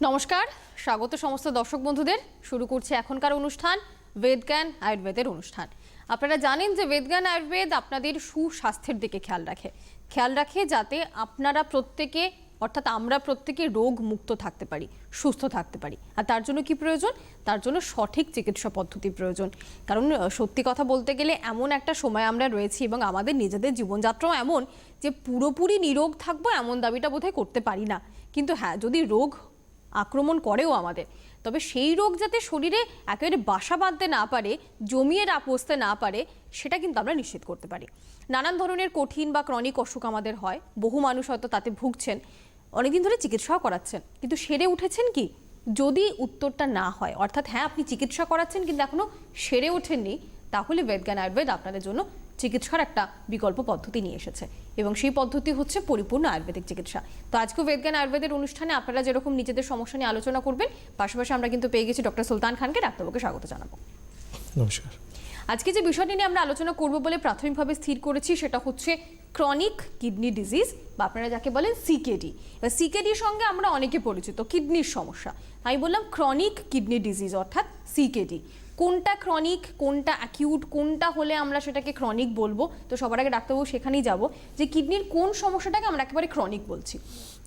নমস্কার, স্বাগত সমস্ত দর্শক বন্ধুদের। শুরু করছে এখনকার অনুষ্ঠান বেদজ্ঞান আয়ুর্বেদের অনুষ্ঠান। আপনারা জানেন যে বেদজ্ঞান আয়ুর্বেদ আপনাদের সুস্বাস্থ্যের দিকে খেয়াল রাখে যাতে আপনারা প্রত্যেকে অর্থাৎ আমরা প্রত্যেকে রোগ মুক্ত থাকতে পারি, সুস্থ থাকতে পারি। আর তার জন্য কি প্রয়োজন? তার জন্য সঠিক চিকিৎসা পদ্ধতি প্রয়োজন। কারণ সত্যি কথা বলতে গেলে এমন একটা সময় আমরা রয়েছি এবং আমাদের নিজেদের জীবনযাত্রাও এমন যে পুরোপুরি নিরোগ থাকবো এমন দাবিটা বোধহয় করতে পারি না। কিন্তু হ্যাঁ, যদি রোগ আক্রমণ করেও আমাদের, তবে সেই রোগ যাতে শরীরে একেবারে বাসা বাঁধতে না পারে, জমিয়ে বসতে না পারে, সেটা কিন্তু আমরা নিশ্চিত করতে পারি। নানান ধরনের কঠিন বা ক্রনিক অসুখ আমাদের হয়, বহু মানুষ হয়তো তাতে ভুগছেন, অনেকদিন ধরে চিকিৎসাও করাচ্ছেন, কিন্তু সেরে উঠেছেন কি? যদি উত্তরটা না হয়, অর্থাৎ হ্যাঁ আপনি চিকিৎসা করাচ্ছেন কিন্তু এখনো সেরে ওঠেননি, তাহলে বেদজ্ঞান আয়ুর্বেদ আপনাদের জন্য চিকিৎসার একটা বিকল্প পদ্ধতি নিয়ে এসেছে এবং সেই পদ্ধতি হচ্ছে পরিপূর্ণ আয়ুর্বেদিক চিকিৎসা। তো আজকেও বেদজ্ঞান আয়ুর্বেদের অনুষ্ঠানে আপনারা যেরকম নিজেদের সমস্যা নিয়ে আলোচনা করবেন, পাশাপাশি আমরা কিন্তু পেয়ে গেছি ডক্টর সুলতান খানকে। ডাক্তারবাবুকে স্বাগত জানাবো। নমস্কার। আজকে যে বিষয়টি নিয়ে আমরা আলোচনা করব বলে প্রাথমিকভাবে স্থির করেছি সেটা হচ্ছে ক্রনিক কিডনি ডিজিজ বা আপনারা যাকে বলেন সিকেডি। এবার সিকেডির সঙ্গে আমরা অনেকে পরিচিত, কিডনির সমস্যা। আমি বললাম ক্রনিক কিডনি ডিজিজ অর্থাৎ সিকেডি। কোনটা ক্রনিক, কোনটা অ্যাকিউট, কোনটা হলে আমরা সেটাকে ক্রনিক বলবো? তো সবার আগে ডাক্তারবাবু সেখানেই যাব যে কিডনির কোন সমস্যাটাকে আমরা একেবারে ক্রনিক বলছি।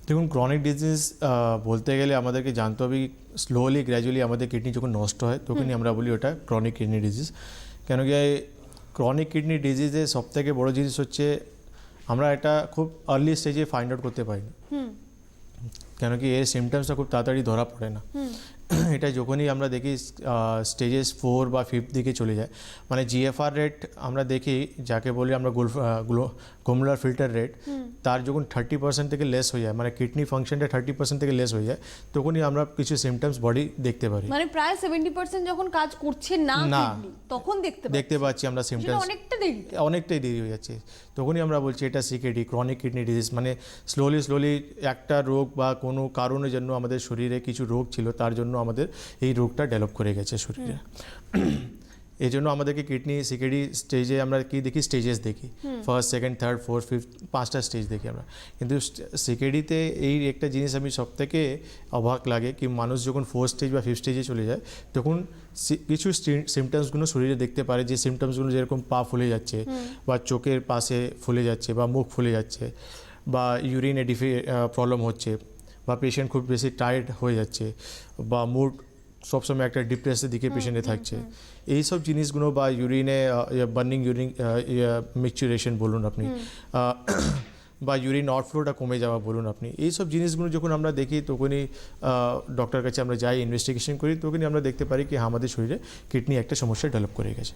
দেখুন, ক্রনিক ডিজিজ বলতে গেলে আমাদেরকে জানতে হবে স্লোলি গ্র্যাজুয়ালি আমাদের কিডনি যখন নষ্ট হয় তখনই আমরা বলি ওটা ক্রনিক কিডনি ডিজিজ। কেন কি ক্রনিক কিডনি ডিজিজে সবথেকে বড় জিনিস হচ্ছে আমরা এটা খুব আর্লি স্টেজে ফাইন্ড আউট করতে পারি না। কেন কি এর সিমটমসটা খুব তাড়াতাড়ি ধরা পড়ে না। এটা যখনই আমরা দেখি স্টেজেস 4 বা 5 দিকে চলে যায়, মানে জিএফআর রেট আমরা দেখি যাকে বলি আমরা গ্লোমেরুলার ফিল্টার রেট, তার যখন 30% থেকে লেস হয়ে যায়, মানে কিডনি ফাংশনটা 30% থেকে লেস হয়ে যায়, তখনই আমরা কিছু সিমটমস বডি দেখতে পারি। মানে প্রায় 70% যখন কাজ করছে না কিডনি, তখন দেখতে পাচ্ছি আমরা সিমটমস। অনেকটাই দেরি হয়ে যাচ্ছে, তখনই আমরা বলছি এটা সিকেডি, ক্রনিক কিডনি ডিজিজ। মানে স্লোলি একটা রোগ বা কোনো কারণের জন্য আমাদের শরীরে কিছু রোগ ছিল, তার জন্য আমাদের এই রোগটা ডেভেলপ করে গেছে শরীরে। এই জন্য আমাদেরকে কিডনি সিকেডি স্টেজে আমরা কি দেখি, স্টেজেস দেখি, first, second, third, fourth, fifth, 5টা স্টেজ দেখি আমরা। কিন্তু সিকেডিতে এই একটা জিনিস আমি সবথেকে অবাক লাগে কি মানুষ যখন 4th স্টেজ বা 5th স্টেজে চলে যায় তখন কিছু সিমটমসগুলো শরীরে দেখতে পারে, যে সিমটমসগুলো যেরকম পা ফুলে যাচ্ছে বা চোখের পাশে ফুলে যাচ্ছে বা মুখ ফুলে যাচ্ছে বা ইউরিনে প্রবলেম হচ্ছে বা পেশেন্ট খুব বেশি টায়ার্ড হয়ে যাচ্ছে বা মুড সবসময় একটা ডিপ্রেসের দিকে পেশেন্টে থাকছে, এইসব জিনিসগুলো বা ইউরিনে বার্নিং ইউরিন মিক্সচারেশন বলুন আপনি, বা ইউরিন আউটফ্লোটা কমে যাওয়া বলুন আপনি, এইসব জিনিসগুলো যখন আমরা দেখি তখনই ডক্টরের কাছে আমরা যাই, ইনভেস্টিগেশন করি, তখনই আমরা দেখতে পারি কি আমাদের শরীরে কিডনি একটা সমস্যা ডেভেলপ করে গেছে।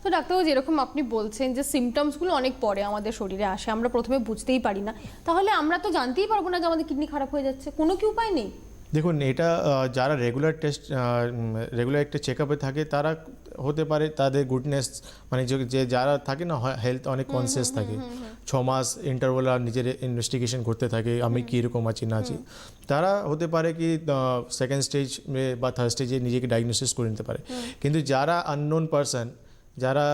তো ডাক্তারবাবু, যেরকম আপনি বলছেন যে সিমটমসগুলো অনেক পরে আমাদের শরীরে আসে, আমরা প্রথমে বুঝতেই পারি না, তাহলে আমরা তো জানতেই পারবো না যে আমাদের কিডনি খারাপ হয়ে যাচ্ছে? কোনো কি উপায় নেই? দেখুন, এটা যারা রেগুলার একটা চেক আপে থাকে তারা হতে পারে তাদের গুডনেস, মানে যে যারা থাকে না হেলথ অনেক কনসিয়াস থাকে, 6 মাস ইন্টারভাল আর নিজের ইনভেস্টিগেশন করতে থাকে আমি কীরকম আছি না আছি, তারা হতে পারে কি 2nd স্টেজ বা 3rd স্টেজে নিজেকে ডায়াগনোসিস করে নিতে পারে। কিন্তু যারা আননোন পারসন, যারা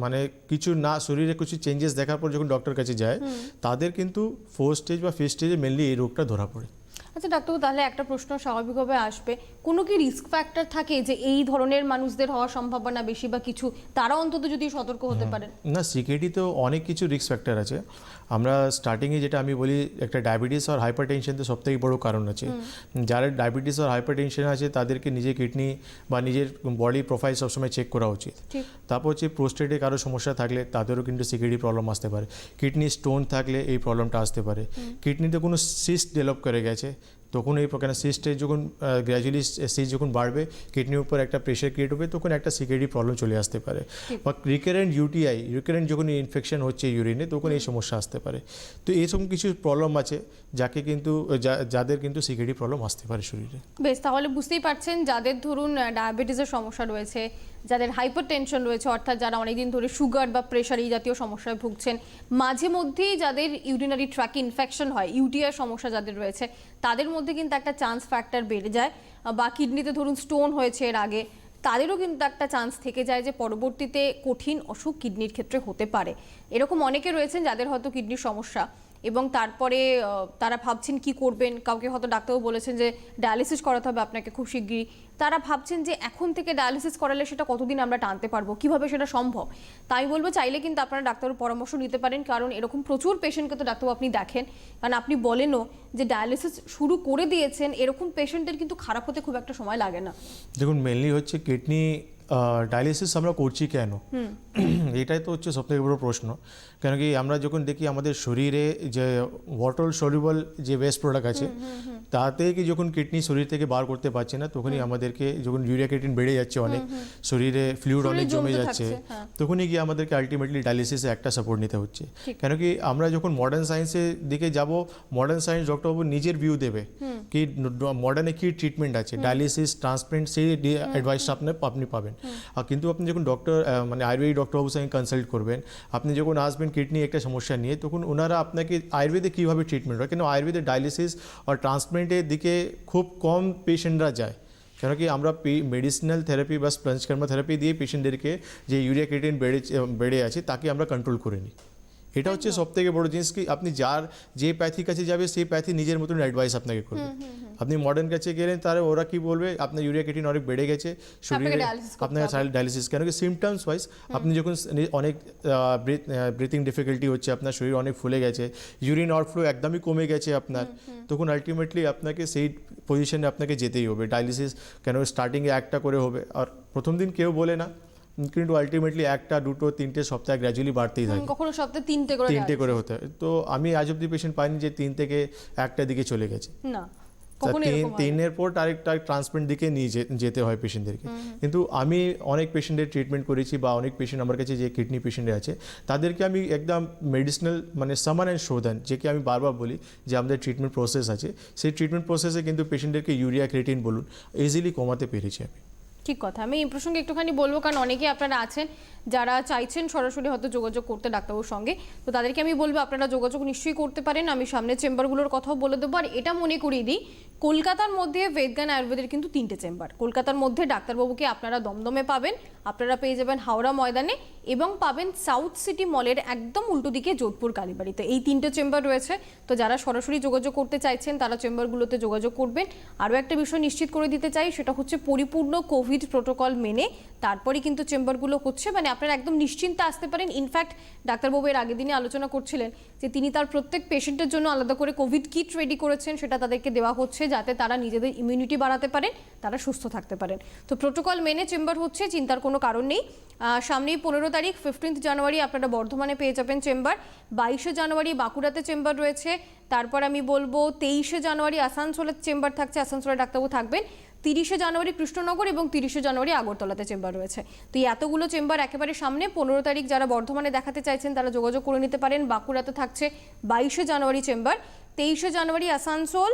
মানে কিছু না শরীরে কিছু চেঞ্জেস দেখার পর যখন ডক্টর কাছে যায়, তাদের কিন্তু 4th স্টেজ বা 5th স্টেজে মেনলি এই রোগটা ধরা পড়ে। আচ্ছা ডাক্তারবাবু, তাহলে একটা প্রশ্ন স্বাভাবিকভাবে আসবে, কোনো কি রিস্ক ফ্যাক্টর থাকে যে এই ধরনের মানুষদের হওয়ার সম্ভাবনা বেশি বা কিছু, তারা অন্তত যদি সতর্ক হতে পারেন? না, সিকেডি তো অনেক কিছু রিস্ক ফ্যাক্টর আছে। আমরা স্টার্টিংয়ে যেটা আমি বলি একটা ডায়াবেটিস আর হাইপার টেনশন তো সবথেকে বড় কারণ আছে। যারা ডায়াবেটিস আর হাইপার টেনশন আছে তাদেরকে নিজের কিডনি বা নিজের বডি প্রোফাইল সবসময় চেক করা উচিত। তারপর হচ্ছে প্রোস্টেটে কারো সমস্যা থাকলে তাদেরও কিন্তু সিকেডি প্রবলেম আসতে পারে। কিডনি স্টোন থাকলে এই প্রবলেমটা আসতে পারে। কিডনিতে কোনো সিস্ট ডেভেলপ করে গেছে তখন এই প্রকার সিস্টে যখন গ্র্যাজুয়ালি সিস্ট যখন বাড়বে, কিডনির উপর একটা প্রেশার ক্রিয়েট হবে, তখন একটা সিকেডি প্রবলেম চলে আসতে পারে। বা রিকারেন্ট ইউটিআই, রিকারেন্ট যখন ইনফেকশন হচ্ছে ইউরিনে, তখন এই সমস্যা আসতে পারে। তো এইসব কিছু প্রবলেম আছে যাকে কিন্তু যাদের কিন্তু সিকেডি প্রবলেম আসতে পারে শরীরে। বেশ, তাহলে বুঝতেই পারছেন যাদের ধরুন ডায়াবেটিসের সমস্যা রয়েছে, যাদের হাইপার টেনশন রয়েছে, অর্থাৎ যারা অনেকদিন ধরে সুগার বা প্রেশার এই জাতীয় সমস্যায় ভুগছেন, মাঝে মধ্যেই যাদের ইউরিনারি ট্র্যাক ইনফেকশন হয়, ইউটিআই সমস্যা যাদের রয়েছে, তাদের মধ্যে কিন্তু একটা চান্স ফ্যাক্টর বেড়ে যায়। বা কিডনিতে ধরুন স্টোন হয়েছে এর আগে, তাদেরও কিন্তু একটা চান্স থেকে যায় যে পরবর্তীতে কঠিন অসুখ কিডনির ক্ষেত্রে হতে পারে। এরকম অনেকে রয়েছেন যাদের হয়তো কিডনির সমস্যা এবং তারপরে তারা ভাবছেন কি করবেন, কাউকে হয়তো ডাক্তারও বলেছেন যে ডায়ালিসিস করাতে হবে আপনাকে খুব শিগগিরই, তারা ভাবছেন যে এখন থেকে ডায়ালিসিস করালে সেটা কতদিন আমরা টানতে পারবো, কিভাবে সেটা সম্ভব। তাই বলবো চাইলে কিন্তু আপনারা ডাক্তারের পরামর্শ নিতে পারেন, কারণ এরকম প্রচুর পেশেন্টকে তো ডাক্তারবাবু আপনি দেখেন, কারণ আপনি বলেনও যে ডায়ালিসিস শুরু করে দিয়েছেন, এরকম পেশেন্টদের কিন্তু খারাপ হতে খুব একটা সময় লাগে না। দেখুন মেনলি হচ্ছে কিডনি ডায়ালিসিস আমরা করছি কেন, এটাই তো হচ্ছে সবথেকে বড় প্রশ্ন। কেন কি আমরা যখন দেখি আমাদের শরীরে যে ওয়াটার সলিউবল যে ওয়েস্ট প্রোডাক্ট আছে তাতে কি যখন কিডনি শরীর থেকে বার করতে পারছে না, তখনই আমাদেরকে যখন ইউরিয়া ক্রিয়েটিন বেড়ে যাচ্ছে অনেক, শরীরে ফ্লুইড অনেক জমে যাচ্ছে, তখনই কি আমাদেরকে আলটিমেটলি ডায়ালিসিসে একটা সাপোর্ট নিতে হচ্ছে। কেন কি আমরা যখন মডার্ন সায়েন্সের দিকে যাব, মডার্ন সায়েন্স ডক্টরবাবু নিজের ভিউ দেবে কি মডার্নে কি ট্রিটমেন্ট আছে, ডায়ালিসিস ট্রান্সপ্লান্ট, সেই অ্যাডভাইসটা আপনি পাবেন। আর কিন্তু আপনি যখন ডক্টর মানে আয়ুর্বেদিক ডক্টরবাবুর সঙ্গে কনসাল্ট করবেন, আপনি যখন আসবেন কিডনি একটা সমস্যা নিয়ে, তখন ওনারা আপনাকে আয়ুর্বেদে কীভাবে ট্রিটমেন্ট হয়, কেন আয়ুর্বেদে ডায়ালিসিস আর ট্রান্সপ্লান্টের দিকে খুব কম পেশেন্টরা যায়। কেন কি আমরা মেডিসিনাল থেরাপি বা স্পঞ্জ থেরাপি দিয়ে পেশেন্টদেরকে যে ইউরিয়া ক্রিয়েটিন বেড়ে আছে তাকে আমরা কন্ট্রোল করে নিই। এটা হচ্ছে সবথেকে বড় জিনিস কি আপনি যে প্যাথি কাছে যাবে সেই প্যাথি নিজের মতন অ্যাডভাইস আপনাকে করবে। আপনি মডার্ন কাছে গেলেন তাহলে ওরা কি বলবে আপনার ইউরিয়া ক্রিয়েটিন অনেক বেড়ে গেছে শরীরে, আপনাকে ডায়ালিসিস। কেন কি সিমটমস ওয়াইজ আপনি যখন অনেক ব্রিথিং ডিফিকাল্টি হচ্ছে, আপনার শরীর অনেক ফুলে গেছে, ইউরিন আউটফ্লো একদমই কমে গেছে আপনার, তখন আলটিমেটলি আপনাকে সেই পজিশনে আপনাকে যেতেই হবে। ডায়ালিসিস কেন স্টার্টিংয়ে একটা করে হবে, আর প্রথম দিন কেউ বলে না, কিন্তু আলটিমেটলি একটা দুটো তিনটে সপ্তাহে গ্র্যাজুয়ালি বাড়তেই থাকে, কখনো সপ্তাহে তিনটে করে হতে হয়। তো আমি আজ অব্দি পেশেন্ট পাইনি যে 3 থেকে 1টা দিকে চলে গেছে না, তিনের পর আরেকটা ট্রান্সপ্লান্ট দিকে নিয়ে যেতে হয় পেশেন্টদেরকে। কিন্তু আমি অনেক পেশেন্টের ট্রিটমেন্ট করেছি, বা অনেক পেশেন্ট আমার কাছে যে কিডনি পেশেন্টে আছে তাদেরকে আমি একদম মেডিসিনাল মানে সামান অ্যান্ড শোধন, যেকে আমি বারবার বলি যে আমাদের ট্রিটমেন্ট প্রসেস আছে, সেই ট্রিটমেন্ট প্রসেসে কিন্তু পেশেন্টদেরকে ইউরিয়া ক্রিয়েটিন বলুন ইজিলি কমাতে পেরেছি আমি। ঠিক কথা। আমি এই প্রসঙ্গে একটুখানি বলবো, কারণ অনেকে আপনারা আছেন যারা চাইছেন সরাসরি হয়তো যোগাযোগ করতে ডাক্তারবাবুর সঙ্গে, তো তাদেরকে আমি বলবো আপনারা যোগাযোগ নিশ্চয়ই করতে পারেন। আমি সামনে চেম্বারগুলোর কথাও বলে দেবো। আর এটা মনে করিয়ে দিই, কলকাতার মধ্যে বেদজ্ঞান আয়ুর্বেদের কিন্তু 3টে চেম্বার। কলকাতার মধ্যে ডাক্তারবাবুকে আপনারা দমদমে পাবেন, আপনারা পেয়ে যাবেন হাওড়া ময়দানে, এবং পাবেন সাউথ সিটি মলের একদম উল্টো দিকে যোধপুর কালীবাড়িতে। এই 3টে চেম্বার রয়েছে। তো যারা সরাসরি যোগাযোগ করতে চাইছেন তারা চেম্বারগুলোতে যোগাযোগ করবেন। আরও একটা বিষয় নিশ্চিত করে দিতে চাই, সেটা হচ্ছে পরিপূর্ণ কোভিড প্রোটোকল মেনে তারপরে কিন্তু চেম্বারগুলো হচ্ছে, মানে আপনারা একদম নিশ্চিন্তে আসতে পারেন। ইনফ্যাক্ট ডাক্তারবাবু এর আগের দিনে আলোচনা করছিলেন যে তিনি তার প্রত্যেক পেশেন্টের জন্য আলাদা করে কোভিড কিট রেডি করেছেন, সেটা তাদেরকে দেওয়া হচ্ছে যাতে তারা নিজেদের ইমিউনিটি বাড়াতে পারেন, তারা সুস্থ থাকতে পারেন। তো প্রোটোকল মেনে চেম্বার হচ্ছে, চিন্তার কোনো কারণ নেই। সামনেই 15 তারিখ 15 জানুয়ারি আপনারা বর্ধমানে পেয়ে যাবেন চেম্বার, 22 জানুয়ারি বাঁকুড়াতে চেম্বার রয়েছে, তারপর আমি বলবো 23 জানুয়ারি আসানসোলের চেম্বার থাকছে, আসানসোলের ডাক্তারবাবু থাকবেন, 30 জানুয়ারি কৃষ্ণনগর এবং 30 জানুয়ারি আগরতলাতে চেম্বার রয়েছে। তো এই এতগুলো চেম্বার একেবারে সামনে। 15 তারিখ যারা বর্ধমানে দেখাতে চাইছেন তারা যোগাযোগ করে নিতে পারেন। বাঁকুড়াতে থাকছে 22 জানুয়ারি চেম্বার, 23 জানুয়ারি আসানসোল,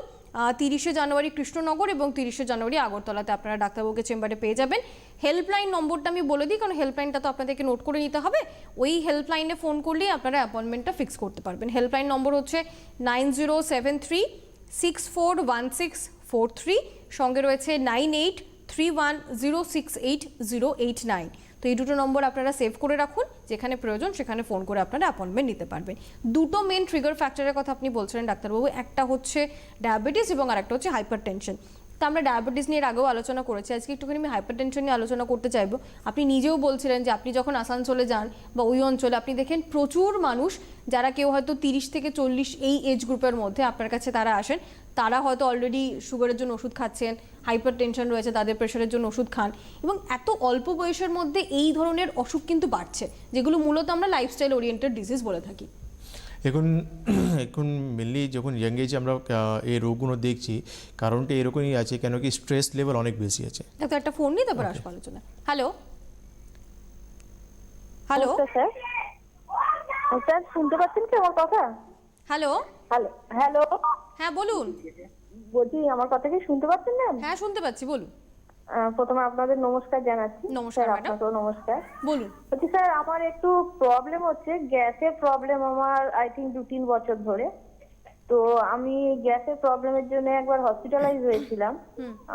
30 জানুয়ারি কৃষ্ণনগর এবং 30 জানুয়ারি আগরতলাতে আপনারা ডাক্তারবাবুকে চেম্বারে পেয়ে যাবেন। হেল্পলাইন নম্বরটা আমি বলে দিই, কারণ হেল্পলাইনটা তো আপনাদেরকে নোট করে নিতে হবে। ওই হেল্পলাইনে ফোন করলেই আপনারা অ্যাপয়েন্টমেন্টটা ফিক্স করতে পারবেন। হেল্পলাইন নম্বর হচ্ছে 9073641643, সঙ্গে রয়েছে 9831068089। তো এই দুটো নম্বর আপনারা সেভ করে রাখুন, যেখানে প্রয়োজন সেখানে ফোন করে আপনারা অ্যাপয়েন্টমেন্ট নিতে পারবেন। দুটো মেন ট্রিগার ফ্যাক্টরের কথা আপনি বলছিলেন ডাক্তারবাবু, একটা হচ্ছে ডায়াবেটিস এবং আরেকটা হচ্ছে হাইপার টেনশন। তো আমরা ডায়াবেটিস নিয়ে আগেও আলোচনা করেছি, আজকে একটুখানি আমি হাইপার টেনশন নিয়ে আলোচনা করতে চাইবো। আপনি নিজেও বলছিলেন যে আপনি যখন আসানসোলে যান বা ওই অঞ্চলে আপনি দেখেন প্রচুর মানুষ, যারা কেউ হয়তো 30 থেকে 40 এই এজ গ্রুপের মধ্যে আপনার কাছে তারা আসেন, তারা হয়তো অলরেডি সুগারের জন্য ওষুধ খাচ্ছেন, হাইপার টেনশন রয়েছে, তাদের প্রেশারের জন্য ওষুধ খান, এবং এত অল্প বয়সের মধ্যে এই ধরনের অসুখ কিন্তু বাড়ছে, যেগুলো মূলত আমরা লাইফস্টাইল ওরিয়েন্টেড ডিজিজ বলে থাকি। এখন মেনলি যখন ইয়াং এজে আমরা এই রোগগুলো দেখছি, কারণটা এরকমই আছে, কেন কি স্ট্রেস লেভেল অনেক বেশি আছে। ডাক্তার একটা ফোন নিয়ে তারপর আসবো আলোচনা। হ্যালো হ্যালো স্যার, শুনতে পাচ্ছেন কি আমার কথা? হ্যালো হ্যালো হ্যালো হ্যাঁ বলুন। বলছি, আমার কথা কি শুনতে পাচ্ছেন ম্যাম? হ্যাঁ শুনতে পাচ্ছি, বলুন। প্রথমে আপনাদের নমস্কার জানাচ্ছি। নমস্কার স্যার, ম্যাডাম, আপনাকেও নমস্কার। বলুন। বলছি স্যার, আমার একটু প্রবলেম হচ্ছে, গ্যাসের প্রবলেম আমার আই থিঙ্ক 2-3 বছর ধরে। তো আমি গ্যাসের প্রবলেমের জন্য একবার হসপিটালাইজ হয়েছিলাম।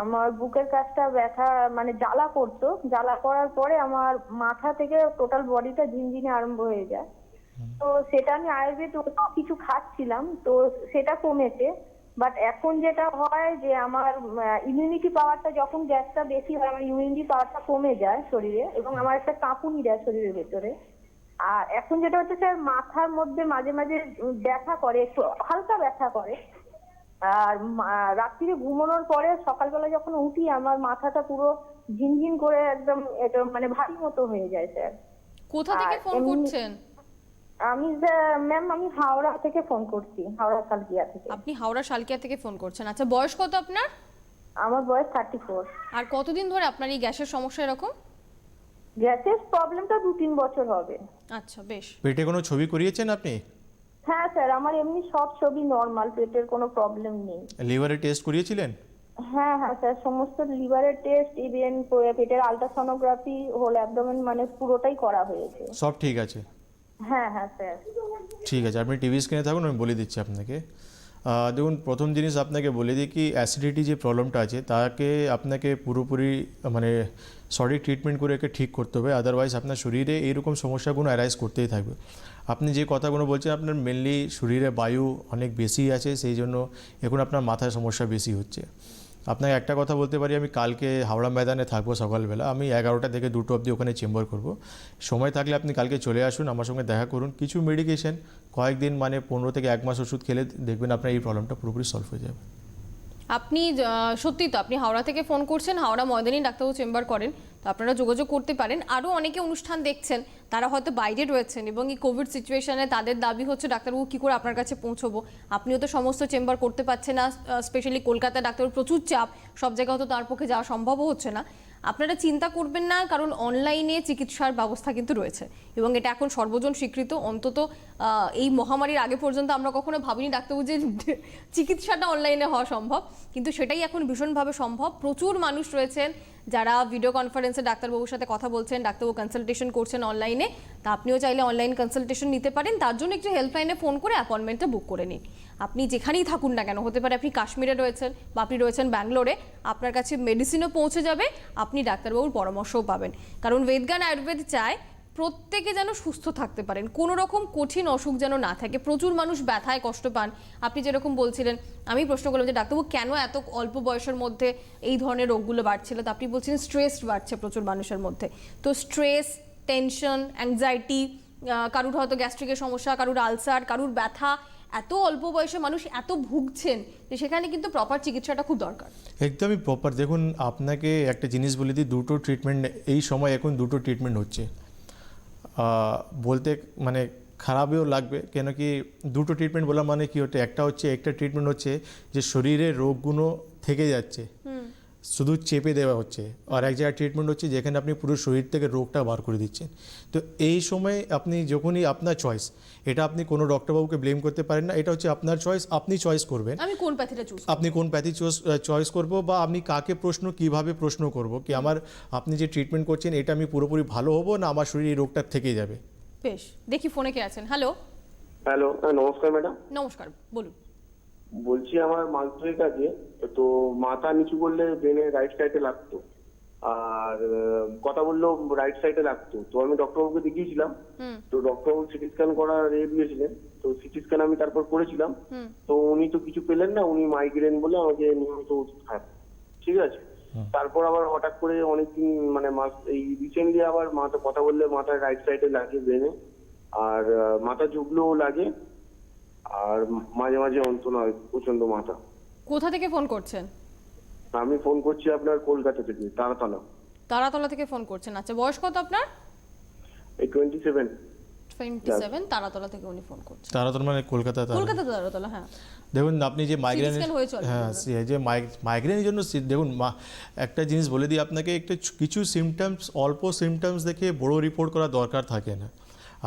আমার বুকের কাছটা ব্যথা মানে জ্বালা করতো, জ্বালা করার পরে আমার মাথা থেকে টোটাল বডিটা ঝিনঝিনে আরম্ভ হয়ে যায়। তো সেটা আমি আয়ুর্বেদ কিছু খাচ্ছিলাম, তো সেটা কমেছে। বাট এখন যেটা হয় যে আমার ইমিউনিটি পাওয়ারটা, যখন গ্যাসটা বেশি হয় আমার ইমিউনিটি পাওয়ারটা কমে যায় শরীরে, এবং আমার একটা কাঁপুনি দেয় শরীরের ভেতরে। আর এখন যেটা হচ্ছে স্যার, মাথার মধ্যে মাঝে মাঝে ব্যথা করে, একটু হালকা ব্যথা করে। আর রাত্রিরে ঘুমানোর পরে সকালবেলা যখন উঠি আমার মাথাটা পুরো ঝিনঝিন করে একদম এটা মানে ভারী মতো হয়ে যায় স্যার। কোথা থেকে আর ফোন এমনি- করছেন? আমি ম্যাম আমি হাওড়া থেকে ফোন করছি, হাওড়া সালকিয়া থেকে। আপনি হাওড়া শালকিয়া থেকে ফোন করছেন। আচ্ছা, বয়স কত আপনার? আমার বয়স 34। আর কতদিন ধরে আপনার এই গ্যাসের সমস্যা এরকম? গ্যাসের প্রবলেমটা 2-3 বছর হবে। আচ্ছা, বেশ। পেটে কোনো ছবি করিয়েছেন আপনি? হ্যাঁ স্যার, আমার এমনি সব ছবি নর্মাল, পেটের কোনো প্রবলেম নেই। লিভারের টেস্ট করিয়েছিলেন? হ্যাঁ হ্যাঁ স্যার, সমস্ত লিভারের টেস্ট, ইভেন পেটের আলট্রাসোনোগ্রাফি, হোল অ্যাবডোমেন মানে পুরোটাই করা হয়েছে। সব ঠিক আছে? হ্যাঁ হ্যাঁ স্যার। ঠিক আছে, আপনি টিভি স্ক্রিনে থাকুন, আমি বলে দিচ্ছি আপনাকে। দেখুন, প্রথম জিনিস আপনাকে বলে দিই কি অ্যাসিডিটি যে প্রবলেমটা আছে তাকে আপনাকে পুরোপুরি মানে সঠিক ট্রিটমেন্ট করে একে ঠিক করতে হবে, আদারওয়াইজ আপনার শরীরে এইরকম সমস্যাগুলো অ্যারাইজ করতেই থাকবে। আপনি যে কথাগুলো বলছেন আপনার মেনলি শরীরে বায়ু অনেক বেশি আছে, সেই জন্য এখন আপনার মাথায় সমস্যা বেশি হচ্ছে। আপনাকে একটা কথা বলতে পারি, আমি কালকে হাওড়া ময়দানে থাকবো সকালবেলা, আমি 11টা থেকে 2টো অবধি ওখানে চেম্বার করব। সময় থাকলে আপনি কালকে চলে আসুন, আমার সঙ্গে দেখা করুন। কিছু মেডিকেশন কয়েকদিন মানে 15 থেকে 1 মাস ওষুধ খেলে দেখবেন আপনার এই প্রবলেমটা পুরোপুরি সলভ হয়ে যাবে। আপনি সত্যি তো আপনি হাওড়া থেকে ফোন করছেন, হাওড়া ময়দানী ডাক্তারবাবু চেম্বার করেন, তো আপনারা যোগাযোগ করতে পারেন। আরও অনেকে অনুষ্ঠান দেখছেন, তারা হয়তো বাইরে রয়েছেন এবং এই কোভিড সিচুয়েশনে তাদের দাবি হচ্ছে ডাক্তারবাবু কী করে আপনার কাছে পৌঁছবো। আপনিও তো সমস্ত চেম্বার করতে পারছেন না, স্পেশালি কলকাতায় ডাক্তারবাবু প্রচুর চাপ, সব জায়গায় তো তার পক্ষে যাওয়া সম্ভবও হচ্ছে না। আপনারা চিন্তা করবেন না, কারণ অনলাইনে চিকিৎসার ব্যবস্থা কিন্তু রয়েছে এবং এটা এখন সর্বজন স্বীকৃত। অন্তত এই মহামারীর আগে পর্যন্ত আমরা কখনো ভাবিনি ডাক্তারবাবু যে চিকিৎসাটা অনলাইনে হওয়া সম্ভব, কিন্তু সেটাই এখন ভীষণভাবে সম্ভব। প্রচুর মানুষ রয়েছেন যারা ভিডিও কনফারেন্সে ডাক্তারবাবুর সাথে কথা বলছেন, ডাক্তারবাবু কনসালটেশন করছেন অনলাইনে। তা আপনিও চাইলে অনলাইন কনসালটেশন নিতে পারেন, তার জন্য একটু হেল্পলাইনে ফোন করে অ্যাপয়েন্টমেন্টটা বুক করে নিন। আপনি যেখানেই থাকুন না কেন, হতে পারে আপনি কাশ্মীরে রয়েছেন বা আপনি রয়েছেন ব্যাঙ্গালোরে, আপনার কাছে মেডিসিনও পৌঁছে যাবে, আপনি ডাক্তারবাবুর পরামর্শও পাবেন। কারণ বেদজ্ঞান আয়ুর্বেদ চায় প্রত্যেকে যেন সুস্থ থাকতে পারেন, কোনো রকম কঠিন অসুখ যেন না থাকে। প্রচুর মানুষ ব্যথায় কষ্ট পান। আপনি যেরকম বলছিলেন, আমি প্রশ্ন করলাম যে ডাক্তারবাবু কেন এত অল্প বয়সের মধ্যে এই ধরনের রোগগুলো বাড়ছিল, তো আপনি বলছিলেন স্ট্রেস বাড়ছে প্রচুর মানুষের মধ্যে। তো স্ট্রেস, টেনশন, অ্যাংজাইটি, কারুর হয়তো গ্যাস্ট্রিকের সমস্যা, কারুর আলসার, কারুর ব্যথা, এত অল্প বয়সে মানুষ এত ভুগছেন যে সেখানে কিন্তু প্রপার চিকিৎসাটা খুব দরকার। একদমই প্রপার। দেখুন, আপনাকে একটা জিনিস বলে দিই, দুটো ট্রিটমেন্ট এই সময় এখন দুটো ট্রিটমেন্ট হচ্ছে। বলতে মানে খারাপও লাগবে, কেন কি দুটো ট্রিটমেন্ট বলা মানে কি হচ্ছে, একটা ট্রিটমেন্ট হচ্ছে যে শরীরে রোগগুলো থেকে যাচ্ছে, শুধু চেপে দেওয়া হচ্ছে, আর এক জায়গায় ট্রিটমেন্ট হচ্ছে যেখানে আপনি পুরো শরীর থেকে রোগটা বার করে দিচ্ছেন। তো এই সময় আপনি যখনই আপনার চয়েস, এটা আপনি কোনো ডক্টরবাবুকে ব্লেম করতে পারেন না, এটা হচ্ছে আপনার চয়েস, আপনি চয়েস করবেন আমি কোন প্যাথিটা চুজ, আপনি কোন প্যাথি চয়েস করব, বা আমি কাকে কিভাবে প্রশ্ন করব কি আপনি যে ট্রিটমেন্ট করছেন এটা আমি পুরোপুরি ভালো হব না আমার শরীরে এই রোগটা থেকে যাবে। বেশ, দেখি ফোনে কে আছেন। হ্যালো। হ্যালো, নমস্কার ম্যাডাম। নমস্কার, বলুন। বলছি আমার মাস দুয়েক আগে তো মাথা নিচু করলে ব্রেনে রাইট সাইডে লাগতো, আর কথা বললেও রাইট সাইডে লাগতো। তো আমি ডক্টরবাবুকে দেখিয়েছিলাম, তো ডক্টরবাবু সিটি স্ক্যান করার দিয়েছিলেন, তো সিটি স্ক্যান আমি তারপর করেছিলাম। তো উনি তো কিছু পেলেন না, উনি মাইগ্রেন বলে আমাকে নিয়মিত ওষুধ খান, ঠিক আছে। তারপর আবার হঠাৎ করে অনেকদিন মানে মাস এই রিসেন্টলি আবার মাথা কথা বললে মাথার রাইট সাইডে লাগে ব্রেনে, আর মাথা ঝুঁকলেও লাগে, আর মাঝে মাঝে যন্ত্রণা হয় প্রচন্ড মাথা। কোথা থেকে ফোন করছেন? আমি ফোন করছি আপনার কলকাতা থেকে, তারাতলা। তারাতলা থেকে ফোন করছেন। আচ্ছা, বয়স কত আপনার? এই 27। 27, তারাতলা থেকে উনি ফোন করছেন। তারাতলা মানে কলকাতা? কলকাতা তারাতলা, হ্যাঁ। দেখুন, আপনি যে মাইগ্রেন, CT scan হয়েছে already হ্যাঁ, যে মাইগ্রেনের জন্য দেখুন একটা জিনিস বলে দিই আপনাকে, কিছু সিমটমস, অল্প সিমটমস দেখে বড় রিপোর্ট করা দরকার থাকে না।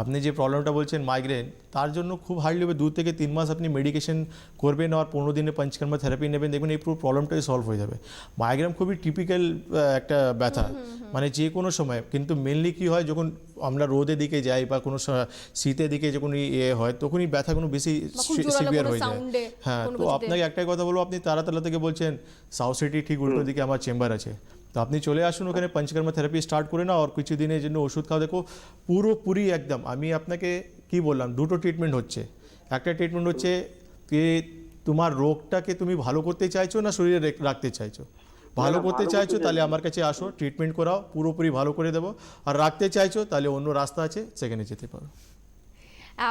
আপনি যে প্রবলেমটা বলছেন মাইগ্রেন, তার জন্য খুব হার্ডলি 2 থেকে 3 মাস আপনি মেডিকেশন করবেন আর 15 দিনে পঞ্চকর্মা থেরাপি নেবেন, দেখবেন এই পুরো প্রবলেমটাই সলভ হয়ে যাবে। মাইগ্রেন খুবই টিপিক্যাল একটা ব্যথা, মানে যে কোনো সময়, কিন্তু মেনলি কী হয় যখন আমরা রোদের দিকে যাই বা কোনো শীতের দিকে যখন হয় তখনই ব্যথাগুলো বেশি সিভিয়ার হয়ে যায়। হ্যাঁ, তো আপনাকে একটাই কথা বলবো, আপনি তারাতলা থেকে বলছেন, সাউথ সিটি ঠিক উল্টো দিকে আমার চেম্বার আছে, তো আপনি চলে আসুন ওখানে, পঞ্চকর্মা থেরাপি স্টার্ট করে না, আর কিছু দিনের জন্য ওষুধ খাওয়া, দেখো পুরোপুরি একদম আমি আপনাকে কি বললাম, দুটো ট্রিটমেন্ট হচ্ছে। একটা ট্রিটমেন্ট হচ্ছে কি তোমার রোগটাকে তুমি ভালো করতে চাইছো না শরীরে রাখতে চাইছো। ভালো করতে চাইছো তাহলে আমার কাছে আসো, ট্রিটমেন্ট করাও, পুরোপুরি ভালো করে দেবো। আর রাখতে চাইছো তাহলে অন্য রাস্তা আছে, সেখানে যেতে পারো।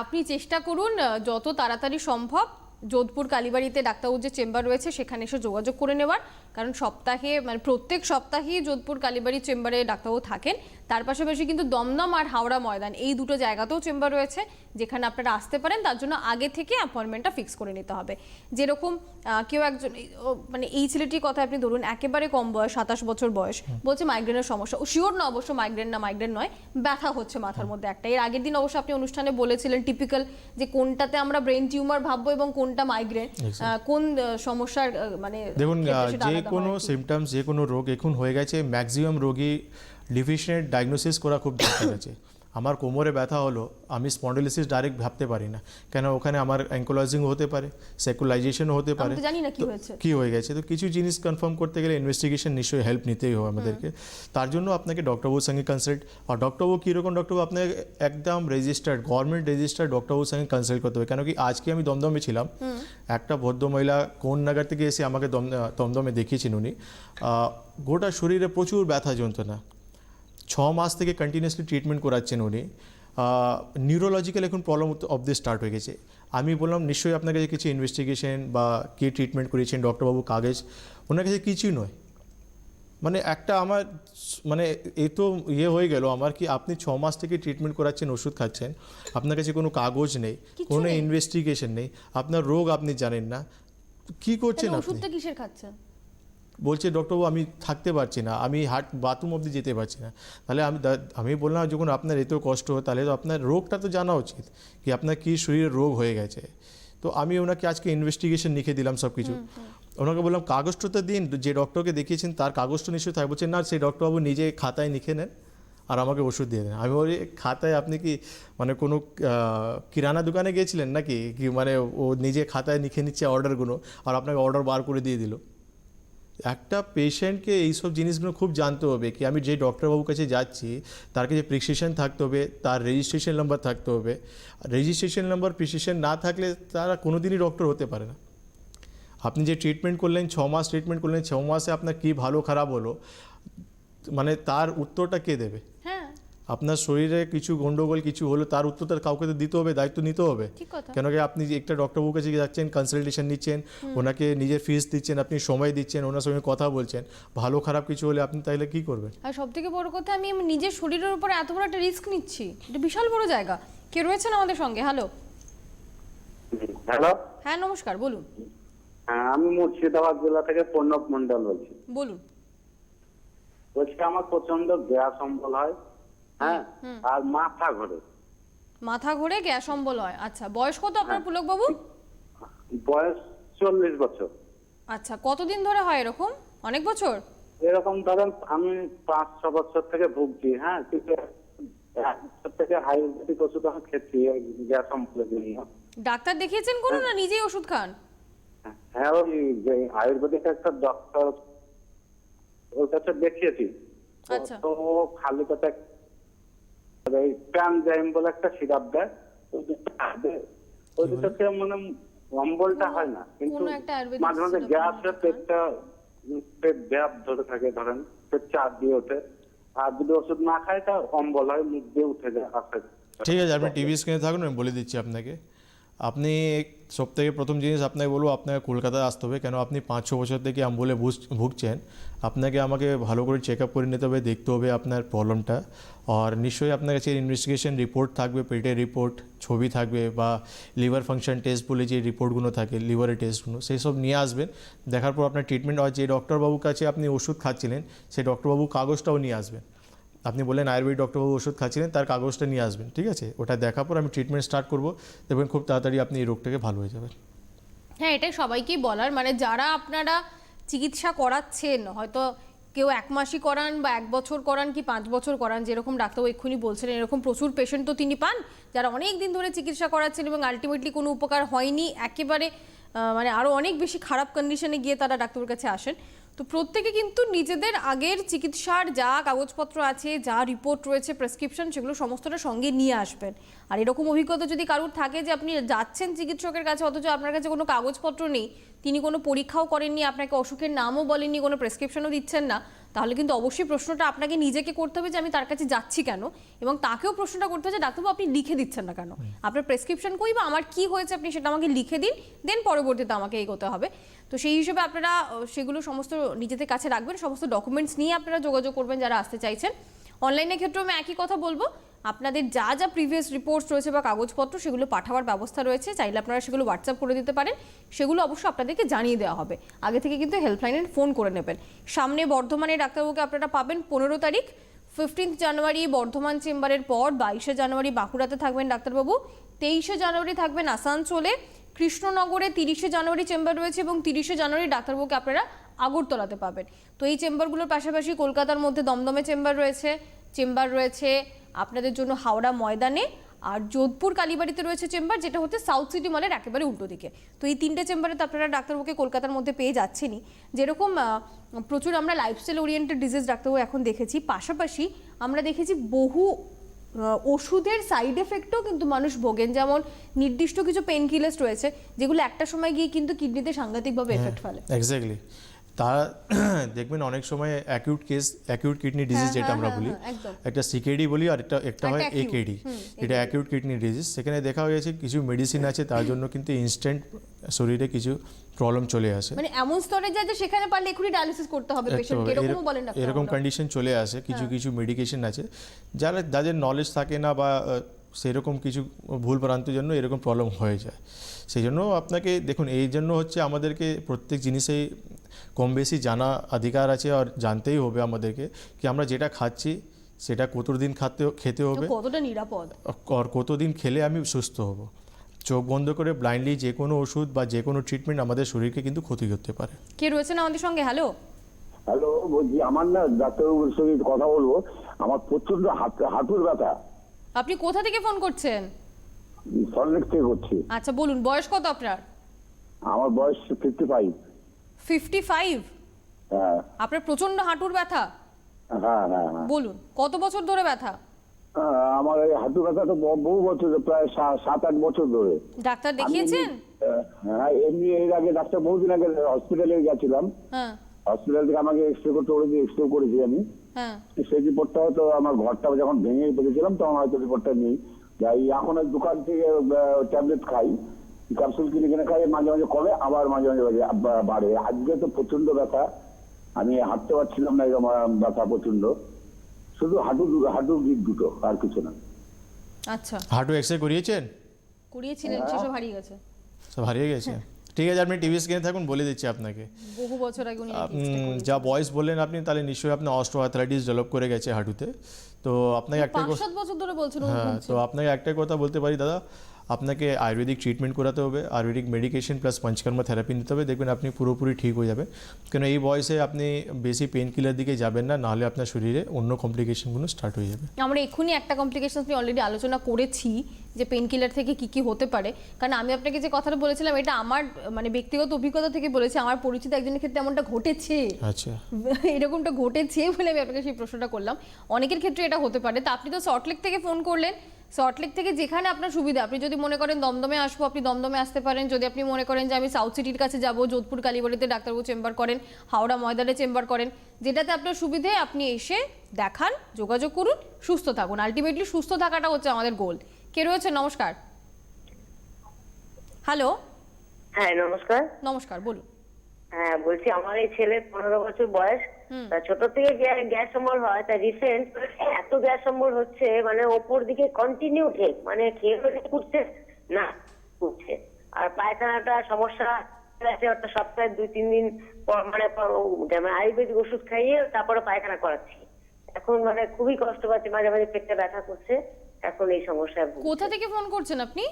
আপনি চেষ্টা করুন যত তাড়াতাড়ি সম্ভব যোধপুর কালীবাড়িতে ডাক্তারবাবুর যে চেম্বার রয়েছে সেখানে এসে যোগাযোগ করে নেওয়ার, কারণ সপ্তাহে মানে প্রত্যেক সপ্তাহেই যোধপুর কালীবাড়ির চেম্বারে ডাক্তারবাবু থাকেন। তার পাশাপাশি কিন্তু দমদম আর হাওড়া ময়দান এই দুটো জায়গাতেও চেম্বার রয়েছে যেখানে আপনারা আসতে পারেন। তার জন্য আগে থেকে অ্যাপয়েন্টমেন্টটা ফিক্স করে নিতে হবে। যেরকম কেউ একজন মানে এই ছেলেটির কথা আপনি ধরুন, একেবারে কম বয়স, 27 বছর বয়স, বলছে মাইগ্রেনের সমস্যা। ও শিওর না অবশ্য মাইগ্রেন নয়, ব্যথা হচ্ছে মাথার মধ্যে একটা। এর আগের দিন অবশ্য আপনি অনুষ্ঠানে বলেছিলেন টিপিক্যাল যে কোনটাতে আমরা ব্রেন টিউমার ভাববো এবং কোনটা মাইগ্রেন, কোন সমস্যার মানে দেখুন ক্ষেত্রে সেটা যে আলাদা কোনো হয়। সিমটমস, যে কোনো রোগ এখন হয়ে গেছে, ম্যাক্সিমাম রোগী ডিফিশিয়েন্ট ডায়াগনোসিস করা খুব দরকার আছে। আমার কোমরে ব্যথা হলো, আমি স্পন্ডিলোসিস ডাইরেক্ট ভাবতে পারি না, কেন ওখানে আমার অ্যাঙ্কোলজিং হতে পারে, সেকুলাইজেশনও হতে পারে, আমি তো জানি না কি হয়েছে। কি হয়ে গেছে। তো কিছু জিনিস কনফার্ম করতে গেলে ইনভেস্টিগেশন নিশ্চয়ই হেল্প নিতেই হবে আমাদেরকে। তার জন্য আপনাকে ডক্টরবাবুর সঙ্গে কনসাল্ট, আর ডক্টরবাবু কীরকম ডক্টরবাবু, আপনাকে একদম রেজিস্টার্ড, গভর্নমেন্ট রেজিস্টার্ড ডক্টরবাবুর সঙ্গে কনসাল্ট করতে হবে। কেন কি আজকে আমি দমদমে ছিলাম, একটা ভদ্রমহিলা কোন নগর থেকে এসে আমাকে দমদমে দেখিয়েছেন। উনি গোটা শরীরে প্রচুর ব্যথা যন্ত্রণা, 6 মাস থেকে কন্টিনিউয়াসলি ট্রিটমেন্ট করাচ্ছেন উনি। নিউরোলজিক্যাল এখন প্রবলেম অবধি স্টার্ট হয়ে গেছে। আমি বললাম নিশ্চয়ই আপনার কাছে কিছু ইনভেস্টিগেশন বা কী ট্রিটমেন্ট করেছেন ডক্টরবাবু, কাগজ ওনার কাছে কিছুই নয়। মানে একটা আমার মানে এ তো হয়ে গেল আমার, কি আপনি 6 মাস থেকে ট্রিটমেন্ট করাচ্ছেন, ওষুধ খাচ্ছেন, আপনার কাছে কোনো কাগজ নেই, কোনো ইনভেস্টিগেশন নেই, আপনার রোগ আপনি জানেন না, কি করছেন আপনি? ওষুধটা কিসের খাচ্ছেন? বলছে ডক্টরবাবু আমি থাকতে পারছি না, আমি বাথরুম অবধি যেতে পারছি না। তাহলে আমি বললাম যখন আপনার এত কষ্ট তাহলে তো আপনার রোগটা তো জানা উচিত, কি আপনার কী শরীরে রোগ হয়ে গেছে। তো আমি ওনাকে আজকে ইনভেস্টিগেশন লিখে দিলাম সব কিছু। ওনাকে বললাম কাগজটা তো দিন, যে ডক্টরকে দেখিয়েছেন তার কাগজটা নিশ্চয়ই থাকে। বলছেন না, সেই ডক্টরবাবু নিজে খাতায় লিখে নেন আর আমাকে ওষুধ দিয়ে দেন। আমি বলি খাতায় আপনি কি মানে কোনো কিরানা দোকানে গিয়েছিলেন নাকি, কি মানে ও নিজে খাতায় লিখে নিচ্ছে অর্ডারগুলো আর আপনাকে অর্ডার বার করে দিয়ে দিল। একটা পেশেন্টকে এইসব জিনিসগুলো খুব জানতে হবে, কি আমি যে ডক্টরবাবুর কাছে যাচ্ছি তার কাছে প্রেসক্রিপশন থাকতে হবে, তার রেজিস্ট্রেশন নাম্বার থাকতে হবে। রেজিস্ট্রেশন নাম্বার প্রেসক্রিপশন না থাকলে তারা কোনো দিনই ডক্টর হতে পারে না। আপনি যে ট্রিটমেন্ট করলেন 6 মাস ট্রিটমেন্ট করলেন, 6 মাসে আপনার কী ভালো খারাপ হলো, মানে তার উত্তরটা কে দেবে? হ্যাঁ, আপনার শরীরে কিছু গন্ডগোল কিছু হলো তার উত্তরটা কাউকে তো দিতে হবে, দায়িত্ব নিতে হবে। ঠিক কথা। কেন কি আপনি যে একটা ডক্টরবাবুর কাছে যাচ্ছেন, কনসালটেশন নিচ্ছেন, ওনাকে নিজের ফিস দিচ্ছেন, আপনি সময় দিচ্ছেন, ওনার সঙ্গে কথা বলছেন, ভালো খারাপ কিছু হলে আপনি তাহলে কী করবেন? আর সব থেকে বড় কথা, আমি আমার নিজের শরীরের উপর এত বড় একটা রিস্ক নিচ্ছি, এটা বিশাল বড় জায়গা। কে রয়েছেন আমাদের সঙ্গে? হ্যালো। হ্যালো, হ্যাঁ নমস্কার, বলুন। হ্যাঁ আমি মুর্শিদাবাদ জেলা থেকে প্রণব মন্ডল বলছি। বলুন। বলছি আমার প্রচন্ড গ্যাস অম্বল হয়, হ্যাঁ, আর মাথা ঘোরে। মাথা ঘুরে গ্যাস অম্বল হয়, আচ্ছা। বয়স কত আপনার পুলক বাবু? বয়স 40 বছর। আচ্ছা, কতদিন ধরে হয় এরকম? অনেক বছর? এরকম ধরেন আমি 5-6 বছর থেকে ভুগছি, হ্যাঁ, কিন্তু 1 বছর থেকে আয়ুর্বেদিক ওষুধ আমি খেয়েছি গ্যাস অম্বলের জন্য। ডাক্তার দেখিয়েছেন কোনো, না নিজেই ওষুধ খান? হ্যাঁ, ওই যে আয়ুর্বেদিক একটা ডক্টর ওর কাছে দেখিয়েছি। আচ্ছা। তো ও খালি পেটে এই প্যানজাইম বলে একটা সিরাপ দেয়, ওই দুটোতে মানে অম্বলটা হয় না, কিন্তু কোনো একটা আয়ুর্বেদিক মাঝে মাঝে সিরাপ গ্যাস খান। পেটটা পেট ব্যাপ ধরে থাকে, ধরেন পেট চাপ দিয়ে ওঠে, আর যদি ওষুধ না খায় তা অম্বল হয়, মুখ দিয়ে উঠে যায় আসে। ঠিক আছে, আপনি টিভি স্ক্রিনে থাকুন, আমি বলে দিচ্ছি আপনাকে। আপনি সব থেকে প্রথম জিনিস আপনাকে বলবো, আপনাকে কলকাতায় আসতে হবে। কেন আপনি 5-6 বছর থেকে অম্বলে ভুগছেন, আপনাকে আমাকে ভালো করে চেক আপ করে নিতে হবে, দেখতে হবে আপনার প্রবলেমটা। আর নিশ্চয়ই আপনার কাছে ইনভেস্টিগেশন রিপোর্ট থাকবে, পেটের রিপোর্ট, ছবি থাকবে, বা লিভার ফাংশন টেস্ট বলে যে রিপোর্টগুলো থাকে, লিভারের টেস্টগুলো, সেই সব নিয়ে আসবেন। দেখার পর আপনার ট্রিটমেন্ট, আর যে ডক্টরবাবুর কাছে আপনি ওষুধ খাচ্ছিলেন সেই ডক্টরবাবু কাগজটাও নিয়ে আসবেন। আপনি বললেন আয়ুর্বেদিক ডক্টরবাবু ওষুধ খাচ্ছিলেন, তার কাগজটা নিয়ে আসবেন, ঠিক আছে? ওটা দেখার পর আমি ট্রিটমেন্ট স্টার্ট করবো, দেখবেন খুব তাড়াতাড়ি আপনি এই রোগটাকে ভালো হয়ে যাবেন। হ্যাঁ, এটাই সবাইকেই বলার, মানে যারা আপনারা চিকিৎসা করাচ্ছেন, হয়তো কেউ 1 মাসই করান বা 1 বছর করান কি 5 বছর করান, যেরকম ডাক্তারবাবু এক্ষুনি বলছিলেন, এরকম প্রচুর পেশেন্ট তো তিনি পান যারা অনেক দিন ধরে চিকিৎসা করাচ্ছেন এবং আলটিমেটলি কোনো উপকার হয়নি, একেবারে মানে আরও অনেক বেশি খারাপ কন্ডিশনে গিয়ে তারা ডাক্তারের কাছে আসেন। তো প্রত্যেকে কিন্তু নিজেদের আগের চিকিৎসার যা কাগজপত্র আছে, যা রিপোর্ট রয়েছে, প্রেসক্রিপশন, সেগুলো সমস্তটা সঙ্গে নিয়ে আসবেন। আর এরকম অভিজ্ঞতা যদি কারোর থাকে যে আপনি যাচ্ছেন চিকিৎসকের কাছে অথচ আপনার কাছে কোনো কাগজপত্র নেই, তিনি কোনো পরীক্ষাও করেননি, আপনাকে অসুখের নামও বলেননি, কোনো প্রেসক্রিপশনও দিচ্ছেন না, তাহলে কিন্তু অবশ্যই প্রশ্নটা আপনাকে নিজেকে করতে হবে যে আমি তার কাছে যাচ্ছি কেন, এবং তাকেও প্রশ্নটা করতে হবে যে ডাক্তারবাবু আপনি লিখে দিচ্ছেন না কেন, আপনার প্রেসক্রিপশন কই বা আমার কি হয়েছে আপনি সেটা আমাকে লিখে দিন, দেন পরবর্তীতে আমাকে এগোতে হবে। তো সেই হিসেবে আপনারা সেগুলো সমস্ত নিজেদের কাছে রাখবেন, সমস্ত ডকুমেন্টস নিয়ে আপনারা যোগাযোগ করবেন যারা আসতে চাইছেন। অনলাইনের ক্ষেত্রেও আমি একই কথা বলবো, আপনাদের যা যা প্রিভিয়াস রিপোর্টস রয়েছে বা কাগজপত্র সেগুলো পাঠাবার ব্যবস্থা রয়েছে, চাইলে আপনারা সেগুলো হোয়াটসঅ্যাপ করে দিতে পারেন, সেগুলো অবশ্যই আপনাদেরকে জানিয়ে দেওয়া হবে। আগে থেকে কিন্তু হেল্পলাইনে ফোন করে নেবেন। সামনে বর্ধমানে ডাক্তারবাবুকে আপনারা পাবেন 15 তারিখ, 15 জানুয়ারি বর্ধমান চেম্বারের পর 22 জানুয়ারি বাঁকুড়াতে থাকবেন ডাক্তারবাবু, 23 জানুয়ারি থাকবেন আসানসোলে, কৃষ্ণনগরে 30 জানুয়ারি চেম্বার রয়েছে এবং 30 জানুয়ারি ডাক্তারবাবুকে আপনারা আগরতলাতে পাবেন। তো এই চেম্বারগুলোর পাশাপাশি কলকাতার মধ্যে দমদমে চেম্বার রয়েছে আপনাদের জন্য হাওড়া ময়দানে, আর যোধপুর কালীবাড়িতে রয়েছে চেম্বার, যেটা হচ্ছে সাউথ সিটি মলের একেবারে উল্টো দিকে। তো এই 3টে চেম্বারে তো আপনারা ডাক্তারবাবুকে কলকাতার মধ্যে পেয়ে যাচ্ছেনই। যেরকম প্রচুর আমরা লাইফস্টাইল ওরিয়েন্টেড ডিজিজ ডাক্তারবাবু এখন দেখেছি, পাশাপাশি আমরা দেখেছি বহু ওষুধের সাইড এফেক্টও কিন্তু মানুষ ভোগেন, যেমন নির্দিষ্ট কিছু পেন কিলার্স রয়েছে যেগুলো একটা সময় গিয়ে কিন্তু কিডনিতে সাংঘাতিকভাবে এফেক্ট ফেলে। এক্স্যাক্টলি, তা দেখবেন অনেক সময় অ্যাকিউট কিডনি ডিজিজ যেটা আমরা বলি, একটা সিকেডি বলি আর একটা হয় একেডি, এটা অ্যাকিউট কিডনি ডিজিজ। সেখানে দেখা হয়েছে কিছু মেডিসিন আছে তার জন্য কিন্তু ইনস্ট্যান্ট শরীরে কিছু প্রবলেম চলে আসে, মানে এমন স্তরে যায় যে সেখানে পারলে এখনই ডায়ালিসিস করতে হবে পেশেন্টকে, এরকমও বলেন ডাক্তার। এরকম কন্ডিশন চলে আসে, কিছু মেডিকেশন আছে যাদের নলেজ থাকে না বা সেরকম কিছু ভুলভ্রান্তির জন্য এরকম প্রবলেম হয়ে যায়। সেই জন্য আপনাকে দেখুন, এই জন্য হচ্ছে আমাদেরকে প্রত্যেক জিনিসেই কম বেশি জানা অধিকার আছে, আর জানতেই হবে আমাদেরকে কি আমরা যেটা খাচ্ছি সেটা কতদিন খেতে হবে, কতটা নিরাপদ, আর কতদিন খেলে আমি সুস্থ হব। চোখ বন্ধ করে ব্লাইন্ডলি যে কোনো ওষুধ বা যে কোনো ট্রিটমেন্ট আমাদের শরীরকে কিন্তু ক্ষতি করতে পারে। কে রয়েছেন আমাদের সঙ্গে? হ্যালো, বলছি আমার না ডাক্তারবাবুর সঙ্গে কথা বলবো, আমার প্রচন্ড হাঁটুর ব্যথা। আপনি কোথা থেকে ফোন করছেন? সল্টলেক থেকে করছি। আচ্ছা বলুন, বয়স কত আপনার? আমার বয়স 55। 55? হ্যাঁ আপনার প্রচন্ড হাঁটুর ব্যথা? হ্যাঁ হ্যাঁ হ্যাঁ। বলুন কত বছর ধরে ব্যথা? আমার এই হাঁটু ব্যথাটা বহু বছর, প্রায় 7-8 বছর ধরে। ডাক্তার দেখিয়েছেন? হ্যাঁ, এমনি এর আগে ডাক্তার বহুদিন আগে হসপিটালে গেছিলাম, হ্যাঁ হসপিটাল থেকে আমাকে এক্সরে করতে বলেছে, এক্সরে করেছি আমি। হ্যাঁ। সেই রিপোর্টটা হয়তো আমার ঘরটা যখন ভেঙে পড়েছিলাম তখন হয়তো রিপোর্টটা নেই। যাই এখন ওই দোকান থেকে ট্যাবলেট খাই, ক্যাপসুল কিনে খাই, মাঝে মাঝে কমে আবার মাঝে মাঝে বাড়ে। আজকে তো প্রচন্ড ব্যথা, আমি হাঁটতে পারছিলাম না, এরকম ব্যথা প্রচন্ড, শুধু হাঁটু দিক দুটো, আর কিছু না। আচ্ছা, হাঁটু এক্সরে করিয়েছেন? করিয়েছিলেন, সেসব হারিয়ে গেছে? সব হারিয়ে গেছে? ঠিক আছে, আপনি টিভি স্ক্রিনে থাকুন, বলে দিচ্ছি আপনাকে। বহু বছর আগে উনি যা বয়স বললেন আপনি, তাহলে নিশ্চয়ই আপনি অস্টিওআর্থ্রাইটিস ডেভেলপ করে গেছে হাঁটুতে। তো আপনাকে একটা 5-7 বছর ধরে বলছেন। হ্যাঁ, তো আপনাকে একটা কথা বলতে পারি দাদা, আপনাকে আয়ুর্বেদিক ট্রিটমেন্ট করাতে হবে, Ayurvedic medication plus Panchakarma therapy নিতে হবে, দেখবেন আপনি পুরোপুরি ঠিক হয়ে যাবেন। কেন এই বয়সে আপনি বেশি পেন কিলার দিকে যাবেন না, নাহলে আপনার শরীরে অন্য কমপ্লিকেশনগুলো স্টার্ট হয়ে যাবে। আমরা এক্ষুনি একটা কমপ্লিকেশন নিয়ে অলরেডি আলোচনা করেছি যে পেন কিলার থেকে কি কি হতে পারে, কারণ আমি আপনাকে যে কথাটা বলেছিলাম এটা আমার মানে ব্যক্তিগত অভিজ্ঞতা থেকে বলেছি, আমার পরিচিত একজনের ক্ষেত্রে এমনটা ঘটেছে। আচ্ছা, এরকমটা ঘটেছে বলে আমি আপনাকে সেই প্রশ্নটা করলাম। অনেকের ক্ষেত্রে এটা হতে পারে। তা আপনি তো সল্টলেক থেকে ফোন করলেন, সল্টলেক থেকে যেখানে আপনার সুবিধা, আপনি যদি মনে করেন দমদমে আসবো আপনি দমদমে আসতে পারেন, যদি আপনি মনে করেন যে আমি সাউথ সিটির কাছে যাব, যোধপুর কালীবাড়িতে ডাক্তারবাবু চেম্বার করেন, হাওড়া ময়দানে চেম্বার করেন, যেটাতে আপনার সুবিধে আপনি এসে দেখান, যোগাযোগ করুন, সুস্থ থাকুন। আলটিমেটলি সুস্থ থাকাটা হচ্ছে আমাদের গোল। কে রয়েছে? নমস্কার। হ্যালো। হ্যাঁ নমস্কার। নমস্কার, বলুন। হ্যাঁ বলছি, আমার এই ছেলের 15 বছর বয়স, তা ছোট থেকে গ্যাস অম্বল হয়, তা রিসেন্ট এত গ্যাস অম্বল হচ্ছে, মানে ওপর দিকে কন্টিনিউ ঠেক, মানে খেয়ে উঠছে না উঠছে, আর পায়খানাটা সমস্যা আছে, একটা সপ্তাহে 2-3 দিন পর মানে আয়ুর্বেদিক ওষুধ খাইয়ে তারপরে পায়খানা করাচ্ছি। এখন মানে খুবই কষ্ট পাচ্ছি, মাঝে মাঝে পেটটা ব্যথা করছে, এখন এই সমস্যা। কোথা থেকে ফোন করছেন আপনি?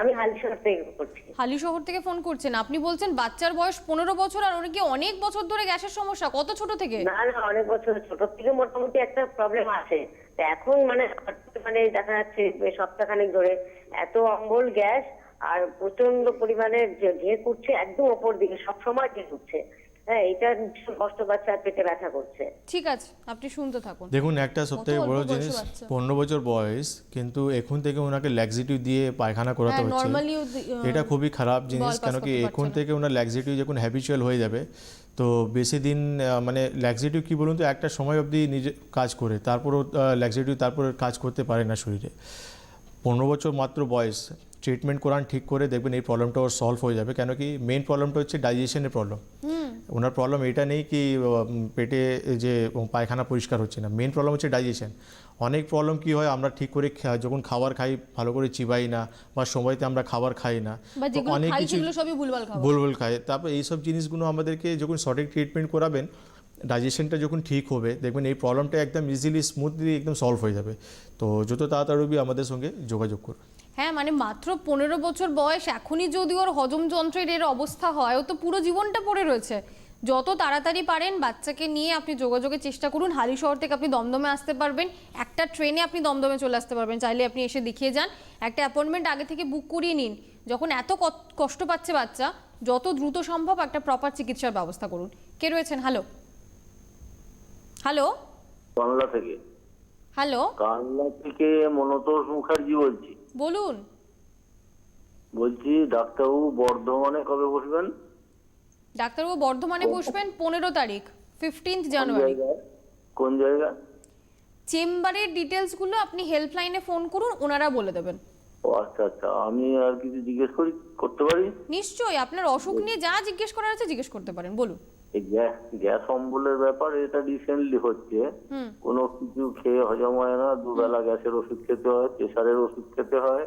আমি হালিশহর থেকে করছি। হালিশহর থেকে ফোন করছেন? আপনি বলছেন বাচ্চার বয়স 15 বছর আর ওনাকে অনেক বছর ধরে গ্যাসের সমস্যা, কত ছোট থেকে? না না, অনেক বছর ছোট থেকে মোটামুটি একটা প্রবলেম আছে, তো এখন মানে দেখা যাচ্ছে সপ্তাহখানেক ধরে এত অম্বল গ্যাস আর প্রচন্ড পরিমাণে ঢেক উঠছে একদম ওপর দিকে, সবসময় ঢেক উঠছে, হ্যাঁ, এটা ভীষণ কষ্ট পাচ্ছে আর পেটে ব্যথা করছে। ঠিক আছে, আপনি শুনতে থাকুন। দেখুন, একটা সবথেকে অল্প বড় বয়সী জিনিস, বাচ্চা। 15 বছর বয়স, কিন্তু এখন থেকে ওনাকে ল্যাক্সিটিভ দিয়ে পায়খানা করাতে হ্যাঁ, হচ্ছে। normally এটা খুবই খারাপ জিনিস, বল পাস কেন কি করতে এখন পারছে না। থেকে ওনার ল্যাক্সিটিভ যখন হ্যাবিচুয়াল হয়ে যাবে, তো বেশি দিন মানে ল্যাক্সিটিভ কি বলুন তো, একটা সময় অবধি নিজে কাজ করে, তারপরও ল্যাক্সিটিভ তারপর কাজ করতে পারে না শরীরে। 15 বছর মাত্র বয়স, ট্রিটমেন্ট করান ঠিক করে, দেখবেন এই প্রবলেমটা ওর সলভ হয়ে যাবে। কেন কি মেন প্রবলেমটা হচ্ছে ডাইজেশনের প্রবলেম। ওনার প্রবলেম এটা নেই কি পেটে যে পায়খানা পরিষ্কার হচ্ছে না, মেন প্রবলেম হচ্ছে ডাইজেশন। অনেক প্রবলেম কি হয়, আমরা ঠিক করে যখন খাবার খাই ভালো করে চিবাই না, বা সময়তে আমরা খাবার খাই না, বা তো যেগুলো অনেক খাই কিছু সেগুলো সবই ভুলভাল খাবার। ভুলভাল খায়। তারপর এইসব জিনিসগুলো আমাদেরকে যখন সঠিক ট্রিটমেন্ট করাবেন, ডাইজেশনটা যখন ঠিক হবে, দেখবেন এই প্রবলেমটা একদম ইজিলি স্মুথলি একদম সলভ হয়ে যাবে। তো যত তাড়াতাড়ি আমাদের সঙ্গে যোগাযোগ করুন। হ্যাঁ, মানে মাত্র 15 বছর বয়স, এখনই যদি ওর হজম যন্ত্রের এর অবস্থা হয়, ও তো পুরো জীবনটা পড়ে রয়েছে। যত তাড়াতাড়ি পারেন বাচ্চাকে নিয়ে আপনি যোগাযোগের চেষ্টা করুন। হালিশহর থেকে আপনি দমদমে আসতে পারবেন, একটা ট্রেনে আপনি দমদমে চলে আসতে পারবেন, চাইলে আপনি এসে দেখিয়ে যান। একটা অ্যাপয়েন্টমেন্ট আগে থেকে বুক করিয়ে নিন। যখন এত কষ্ট পাচ্ছে বাচ্চা, যত দ্রুত সম্ভব একটা প্রপার চিকিৎসার ব্যবস্থা করুন। কে রয়েছেন? হ্যালো হ্যালো কানলা থেকে। হ্যালো, কানলা থেকে মনতোষ মুখার্জি বলছি। বলুন। বলছি ডাক্তারবাবু বর্ধমানে কবে বসবেন? ডাক্তারবাবু বর্ধমানে বসবেন 15 তারিখ, 15 জানুয়ারি। কোন জায়গা? চেম্বারের ডিটেলসগুলো আপনি হেল্পলাইনে ফোন করুন, ওনারা বলে দেবেন। ও আচ্ছা আচ্ছা, আমি আর কিছু জিজ্ঞেস করতে পারি? নিশ্চয়ই, আপনার অসুখ নিয়ে যা জিজ্ঞেস করার আছে জিজ্ঞেস করতে পারেন, বলুন। এই গ্যাস অম্বলের ব্যাপার, এটা রিসেন্টলি হচ্ছে। কোনো কিছু খেয়ে হজম হয় না, দুবেলা গ্যাসের ওষুধ খেতে হয়, প্রেশারের ওষুধ খেতে হয়,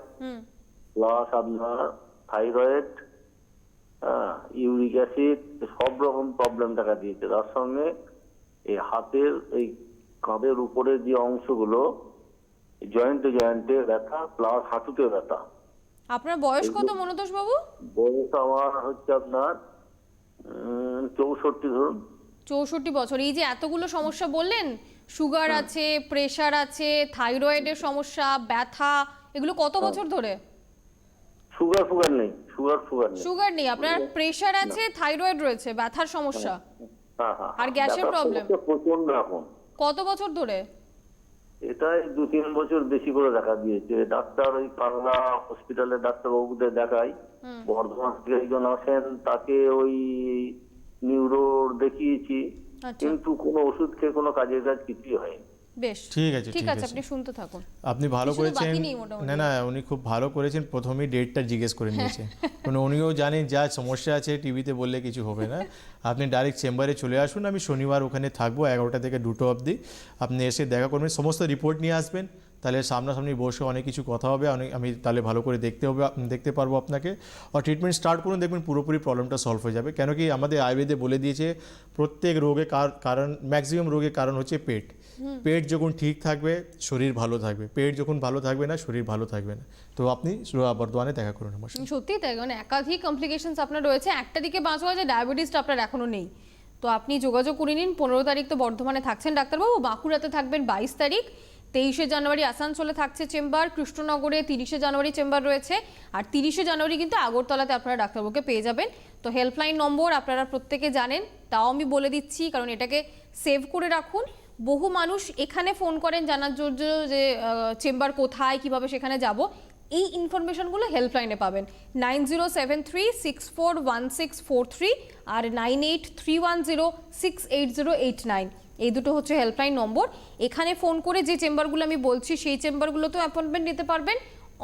প্লাস আপনার থাইরয়েড, ইউরিক অ্যাসিড, সব রকম প্রবলেম দেখা দিয়েছে। তার সঙ্গে এই হাতের এই কাঁধের উপরে যে অংশগুলো, জয়েন্টে ব্যথা, প্লাস হাঁটুতে ব্যথা। আপনার বয়স কত মনতোষ বাবু? বয়স আমার হচ্ছে আপনার 64 ধরুন। 64 বছর। এই যে এতগুলো সমস্যা বললেন, সুগার আছে, প্রেশার আছে, থাইরয়েডের সমস্যা, ব্যথা, এগুলো কত বছর ধরে? সুগার নেই। সুগার নেই, আপনার প্রেশার আছে, থাইরয়েড রয়েছে, ব্যথার সমস্যা, হ্যাঁ। আর গ্যাসের প্রবলেম প্রচন্ড এখন। কত বছর ধরে? এটাই 2-3 বছর বেশি করে দেখা দিয়েছে। ডাক্তার ওই কানলা হসপিটালের ডাক্তারবাবুদের দেখাই, বর্ধমান থেকে একজন আসেন, তাকে ওই নিউরোর দেখিয়েছি, আচ্ছা, কিন্তু কোনো ওষুধ খেয়ে কোনো কাজের কাজ কিছুই হয়নি। বেশ, ঠিক আছে, ঠিক আছে, আপনি শুনতে থাকুন। আপনি ভালো কিছু তো করেছেন। বাকি নেই মোটামুটি। না, উনি খুব ভালো করেছেন, প্রথমেই ডেটটা জিজ্ঞেস করে নিয়েছেন। কারণ উনিও জানেন যা সমস্যা আছে টিভিতে বললে কিছু হবে না। আপনি ডাইরেক্ট চেম্বারে চলে আসুন, আমি শনিবার ওখানে থাকবো 11টা থেকে 2টো অবধি। আপনি এসে দেখা করবেন, সমস্ত রিপোর্ট নিয়ে আসবেন, তাহলে সামনাসামনি বসে অনেক কিছু কথা হবে, আমি তাহলে ভালো করে দেখতে পারবো আপনাকে। আর ট্রিটমেন্ট স্টার্ট করুন, দেখবেন পুরোপুরি প্রবলেমটা সলভ হয়ে যাবে। কেন কি আমাদের আয়ুর্বেদে বলে দিয়েছে প্রত্যেক রোগের কারণ, ম্যাক্সিমাম রোগের কারণ হচ্ছে পেট। পেট যখন ঠিক থাকবে শরীর ভালো থাকবে, পেট যখন ভালো থাকবে না শরীর ভালো থাকবে না। তো আপনি বর্ধমানে দেখা করুন আমার সাথে। সত্যি তাই, মানে একাধিক কমপ্লিকেশনস আপনার রয়েছে। একটা দিকে বাঁচোয়া যে ডায়াবেটিসটা আপনার এখনো নেই, তো আপনি যোগাযোগ করে নিন। 15 তারিখ তো বর্ধমানে থাকছেন ডাক্তারবাবু, বাঁকুড়াতে থাকবেন 22 তারিখ, 23শে জানুয়ারি আসানসোলে থাকছে চেম্বার, কৃষ্ণনগরে 30শে জানুয়ারি চেম্বার রয়েছে, আর 30শে জানুয়ারি কিন্তু আগরতলাতে আপনারা ডাক্তারবাবুকে পেয়ে যাবেন। তো হেল্পলাইন নম্বর আপনারা প্রত্যেকে জানেন, তাও আমি বলে দিচ্ছি, কারণ এটাকে সেভ করে রাখুন। বহু মানুষ এখানে ফোন করেন জানার জন্য যে চেম্বার কোথায়, কিভাবে সেখানে যাব। এই ইনফরমেশনগুলো হেল্পলাইনে পাবেন, 9073641643 আর 9831068089। এই দুটো হচ্ছে হেল্পলাইন নম্বর। এখানে ফোন করে যে চেম্বারগুলো আমি বলছি সেই চেম্বারগুলোতেও অ্যাপয়েন্টমেন্ট নিতে পারবেন।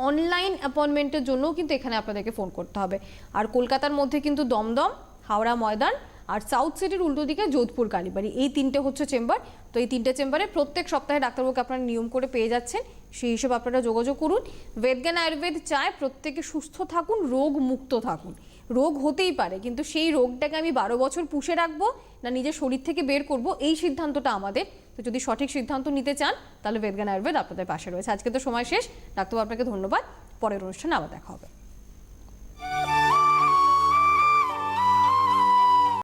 অনলাইন অ্যাপয়েন্টমেন্টের জন্যও কিন্তু এখানে আপনাদেরকে ফোন করতে হবে। আর কলকাতার মধ্যে কিন্তু দমদম, হাওড়া ময়দান, আর সাউথ সিটির উল্টো দিকে যোধপুর কালীবাড়ি, এই 3টে হচ্ছে চেম্বার। তো এই 3টে চেম্বারে প্রত্যেক সপ্তাহে ডাক্তারবাবুকে আপনারা নিয়ম করে পেয়ে যাচ্ছেন, সেই হিসেবে আপনারা যোগাযোগ করুন। বেদজ্ঞান আয়ুর্বেদ চায় প্রত্যেকে সুস্থ থাকুন, রোগ মুক্ত থাকুন। রোগ হতেই পারে, কিন্তু সেই রোগটাকে আমি 12 বছর পুষে রাখবো না নিজের শরীর থেকে বের করব, এই সিদ্ধান্তটা আমাদের। তো যদি সঠিক সিদ্ধান্ত নিতে চান তাহলে বেদজ্ঞান আয়ুর্বেদ আপনাদের পাশে রয়েছে। আজকে তো সময় শেষ, ডাক্তারবাবু আপনাকে ধন্যবাদ। পরের অনুষ্ঠানে আবার দেখা হবে।